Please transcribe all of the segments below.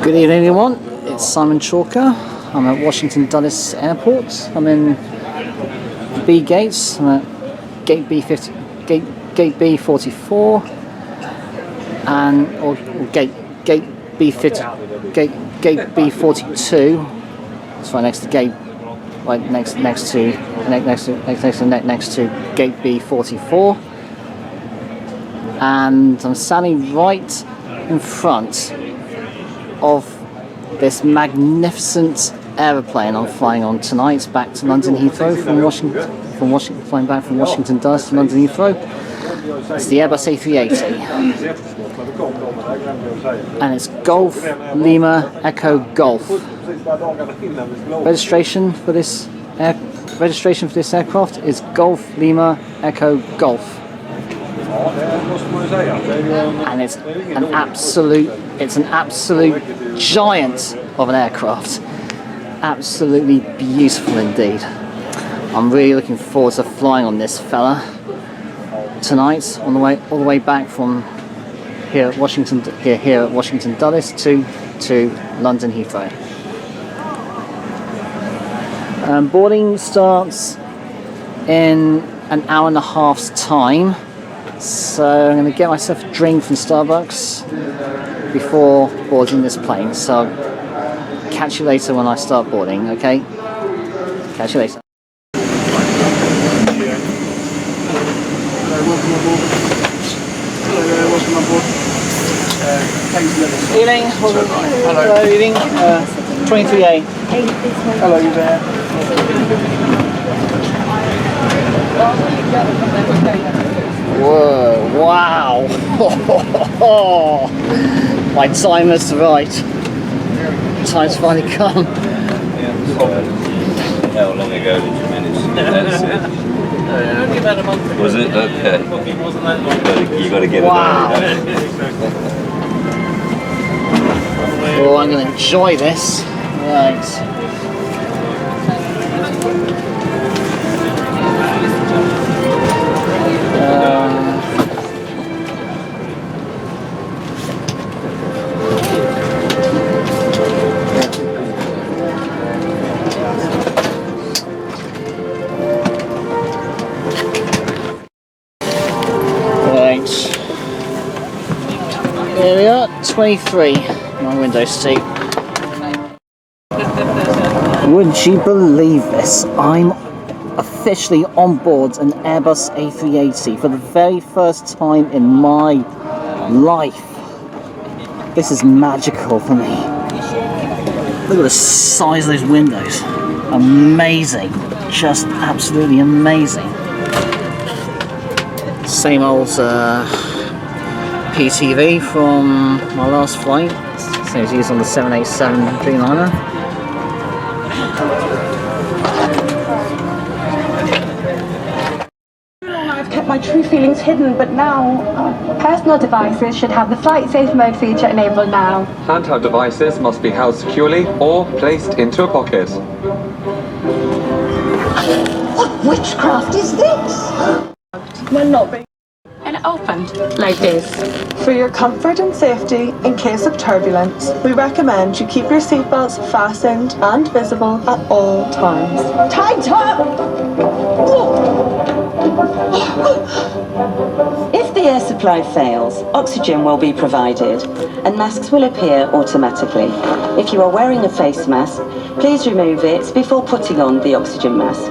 Good evening everyone, it's Simon Chalker. I'm at Washington Dulles Airport. I'm in B gates. I'm at gate B44 or gate B42. It's right next to gate, right next to gate B44, and I'm standing right in front of this magnificent aeroplane I'm flying on tonight back to London Heathrow flying back from Washington Dulles to London Heathrow. It's the Airbus A380, and it's Golf Lima Echo Golf. Registration for this aircraft is Golf Lima Echo Golf. And it's an absolute giant of an aircraft. Absolutely beautiful indeed. I'm really looking forward to flying on this fella tonight all the way back from here at Washington Dulles to London Heathrow. Boarding starts in an hour and a half's time. So I'm going to get myself a drink from Starbucks before boarding this plane. So I'll catch you later when I start boarding, okay? Catch you later. Welcome aboard. Evening. Hello, evening. 23A. Hello there. Whoa, wow! My time is right. Time's finally come. How long ago did you manage to get that? Only about a month ago. Was it? Okay. It wasn't that long. You got to get Wow. it early, don't you? Oh, I'm going to enjoy this. Right. Here we are, 23, my window seat. Would you believe this? I'm officially on board an Airbus A380 for the very first time in my life. This is magical for me. Look at the size of those windows. Amazing. Just absolutely amazing. Same old PTV from my last flight, same as used on the 787 Dreamliner. I've kept my true feelings hidden, but now personal devices should have the flight safe mode feature enabled now. Handheld devices must be held securely or placed into a pocket. What witchcraft is this? We're not being and opened like this. For your comfort and safety in case of turbulence, we recommend you keep your seatbelts fastened and visible at all times. Tied up! If the air supply fails, oxygen will be provided and masks will appear automatically. If you are wearing a face mask, please remove it before putting on the oxygen mask.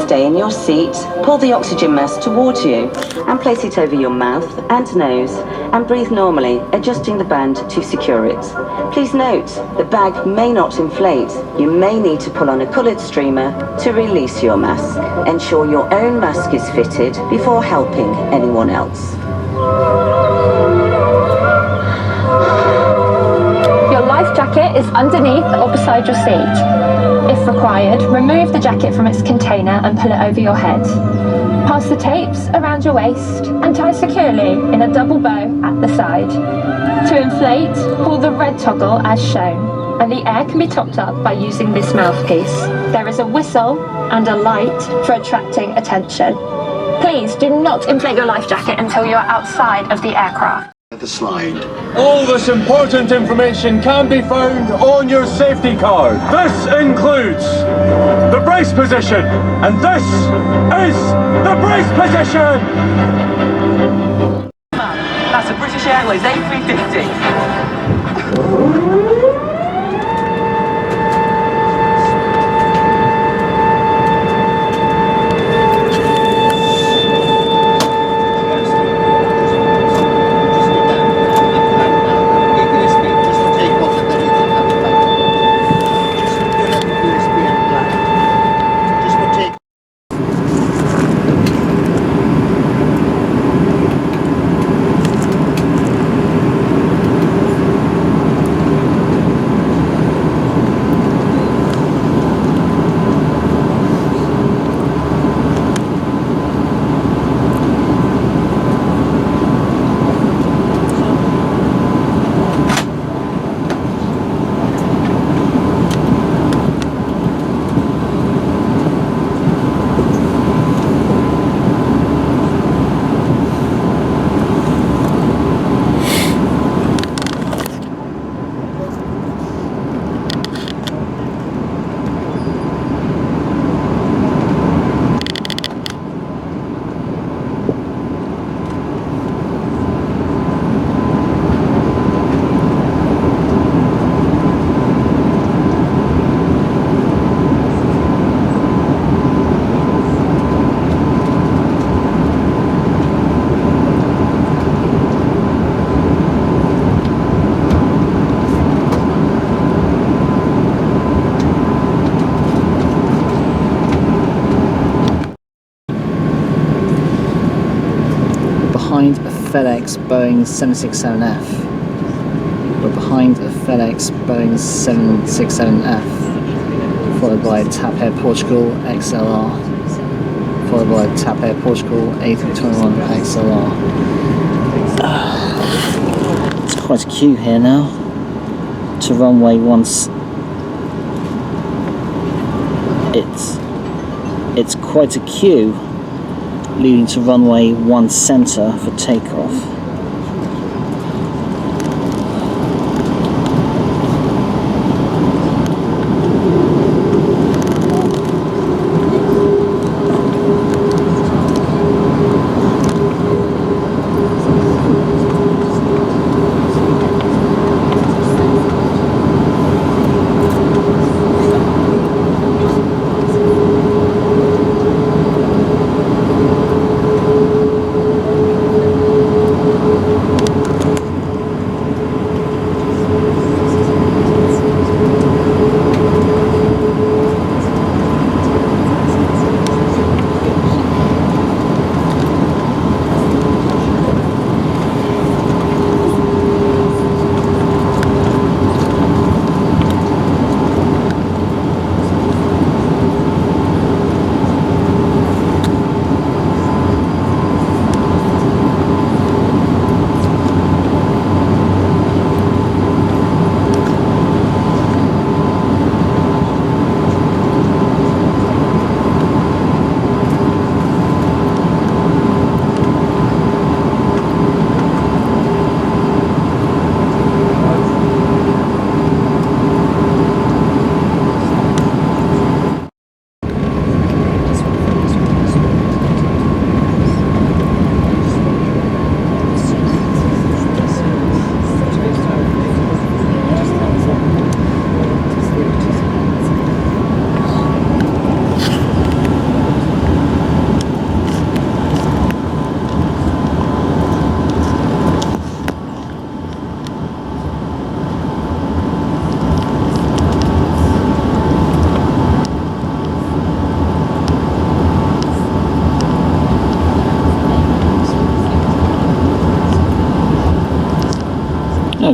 Stay in your seat, pull the oxygen mask towards you and place it over your mouth and nose and breathe normally, adjusting the band to secure it. Please note, the bag may not inflate. You may need to pull on a coloured streamer to release your mask. Ensure your own mask is fitted before helping anyone else. Your life jacket is underneath or beside your seat. If required, remove the jacket from its container and pull it over your head. Pass the tapes around your waist and tie securely in a double bow at the side. To inflate, pull the red toggle as shown, and the air can be topped up by using this mouthpiece. There is a whistle and a light for attracting attention. Please do not inflate your life jacket until you are outside of the aircraft. the slide. All this important information can be found on your safety card. This includes the brace position, and this is the brace position! That's a British Airways A380. Behind a FedEx Boeing 767F. We're behind a FedEx Boeing 767F, followed by TAP Air Portugal XLR, followed by TAP Air Portugal A321 XLR. It's quite a queue here now to runway once. It's quite a queue leading to runway 1 center for takeoff.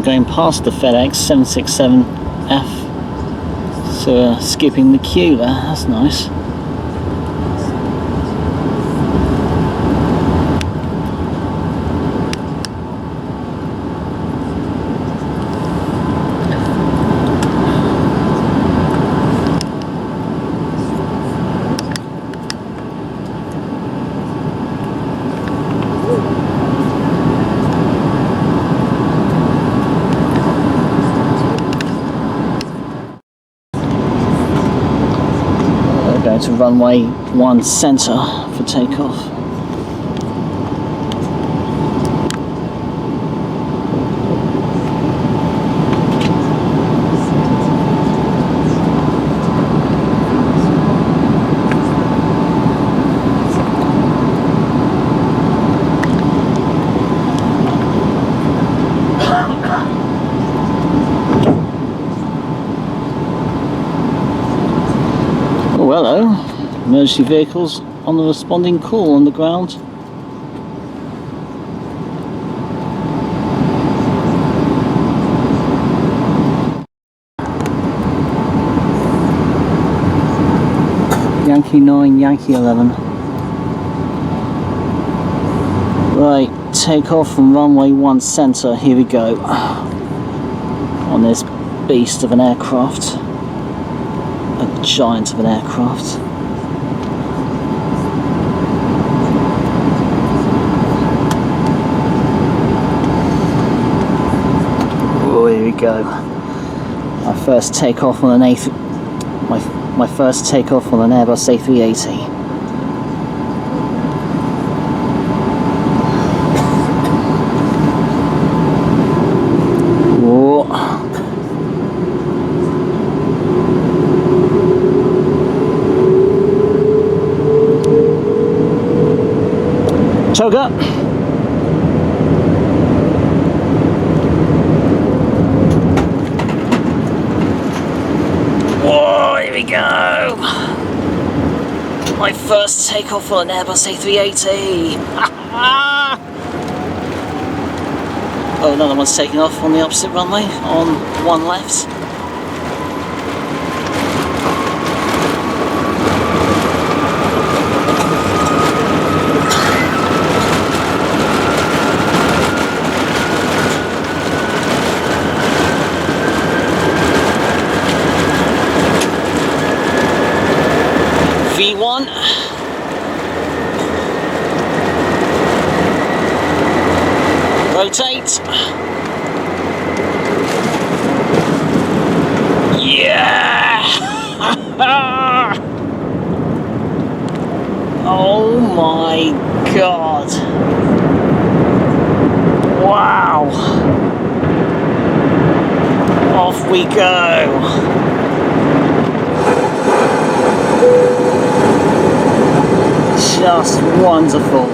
Going past the FedEx 767F, so skipping the queue there, that's nice. to runway 1 center for takeoff. Oh, hello. Emergency vehicles on the responding call on the ground. Yankee 9, Yankee 11. Right, take off from runway 1 center. Here we go. On this beast of an aircraft. A giant of an aircraft. Oh, here we go. My first takeoff on an my first takeoff on an Airbus A380. Whoa. Choke up. Whoa, here we go. My first takeoff on an Airbus A380. Oh, another one's taking off on the opposite runway on 1 left. V1. Rotate. Yeah! Oh my god. Wow. Off we go. Just wonderful.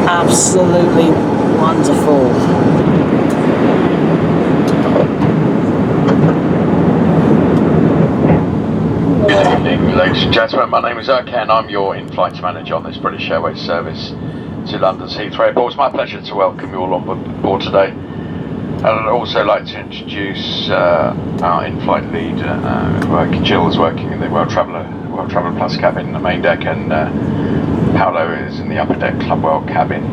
Absolutely wonderful. Good evening, ladies and gentlemen. My name is Ken. I'm your in-flight manager on this British Airways service to London's Heathrow Airport. It's my pleasure to welcome you all on board today. And I'd also like to introduce our in-flight lead, Jill is working in the World Traveller Plus cabin in the main deck, and Paolo is in the upper deck Club World cabin.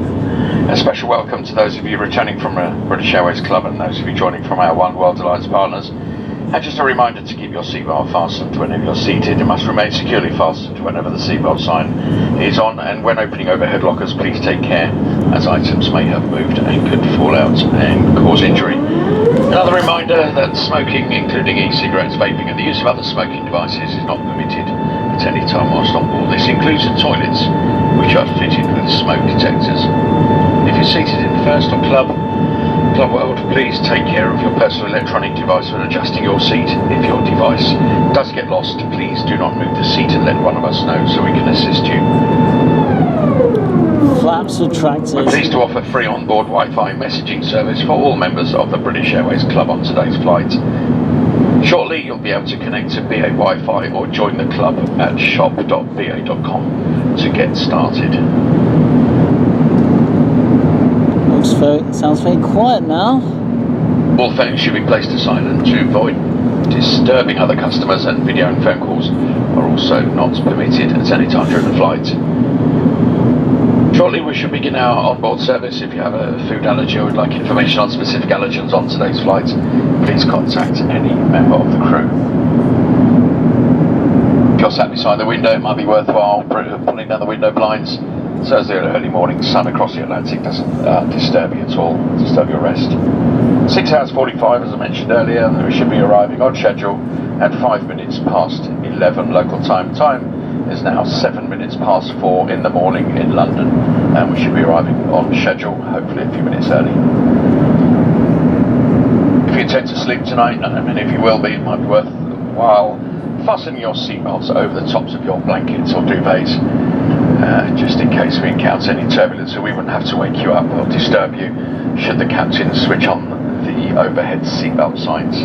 A special welcome to those of you returning from a British Airways club and those of you joining from our One World Alliance partners. And just a reminder to keep your seatbelt fastened whenever you're seated. It must remain securely fastened whenever the seatbelt sign is on, and when opening overhead lockers, please take care, as items may have moved and could fall out and cause injury. Another reminder that smoking, including e-cigarettes, vaping and the use of other smoking devices is not permitted at any time whilst on board. This includes the toilets, which are fitted with smoke detectors. If you're seated in first or Club World, please take care of your personal electronic device when adjusting your seat. If your device does get lost, please do not move the seat and let one of us know so we can assist you. Flaps retracted. We're pleased to offer free onboard Wi-Fi messaging service for all members of the British Airways Club on today's flight. Shortly you'll be able to connect to BA Wi-Fi or join the club at shop.ba.com to get started. Sounds very quiet now. All phones should be placed to silent to avoid disturbing other customers, and video and phone calls are also not permitted at any time during the flight. Shortly we should begin our onboard service. If you have a food allergy or would like information on specific allergens on today's flight, please contact any member of the crew. If you're sat beside the window, it might be worthwhile pulling down the window blinds So as the early morning sun across the Atlantic doesn't disturb you at all, disturb your rest. 6 hours 45, as I mentioned earlier, and we should be arriving on schedule at 5 minutes past 11 local time. Time is now 7 minutes past 4 in the morning in London, and we should be arriving on schedule, hopefully a few minutes early. If you intend to sleep tonight, and many of you will be, it might be worthwhile fastening your seatbelts over the tops of your blankets or duvets, just in case we encounter any turbulence, so we wouldn't have to wake you up or disturb you should the captain switch on the overhead seatbelt signs.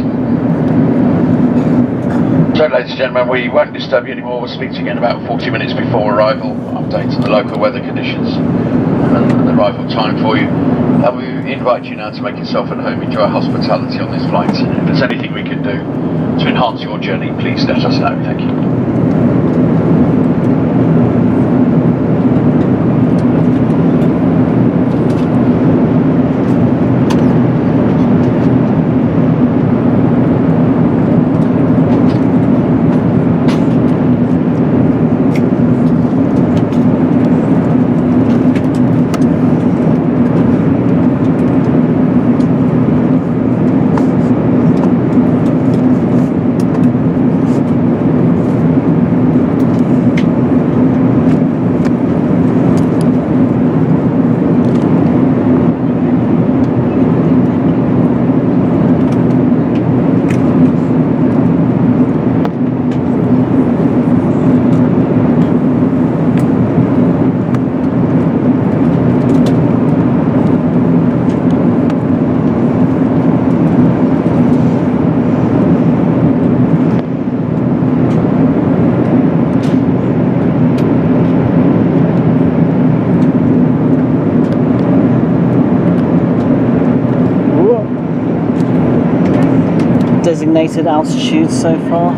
So ladies and gentlemen, we won't disturb you anymore. We'll speak to you again about 40 minutes before arrival, update on the local weather conditions and the arrival time for you. And we invite you now to make yourself at home, enjoy hospitality on this flight. If there's anything we can do to enhance your journey, please let us know. Thank you. Designated altitude so far.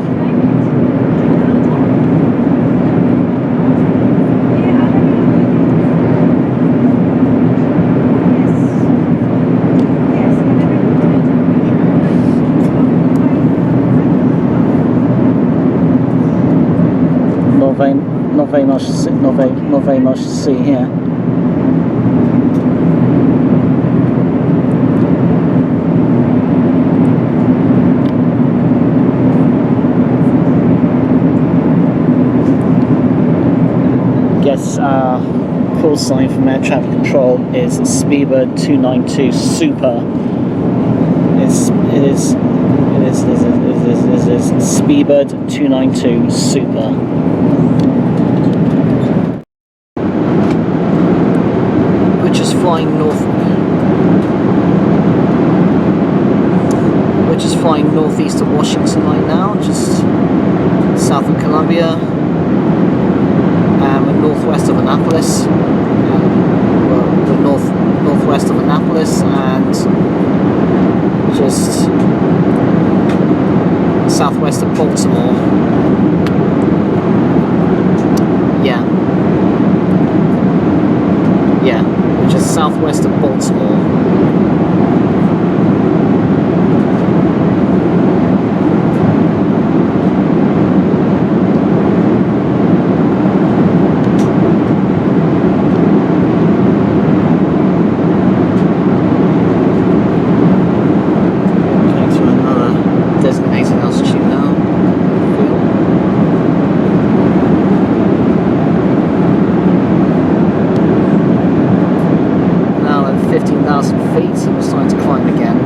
Not very much to see here. Call sign from air traffic control is Speedbird 292 Super. It is Speedbird 292 Super. Which is flying northeast of Washington right now, just south of Columbia. Northwest of Annapolis, northwest of Annapolis, and just southwest of Baltimore. Yeah, which is southwest of Baltimore. Feet, so we're starting to climb again.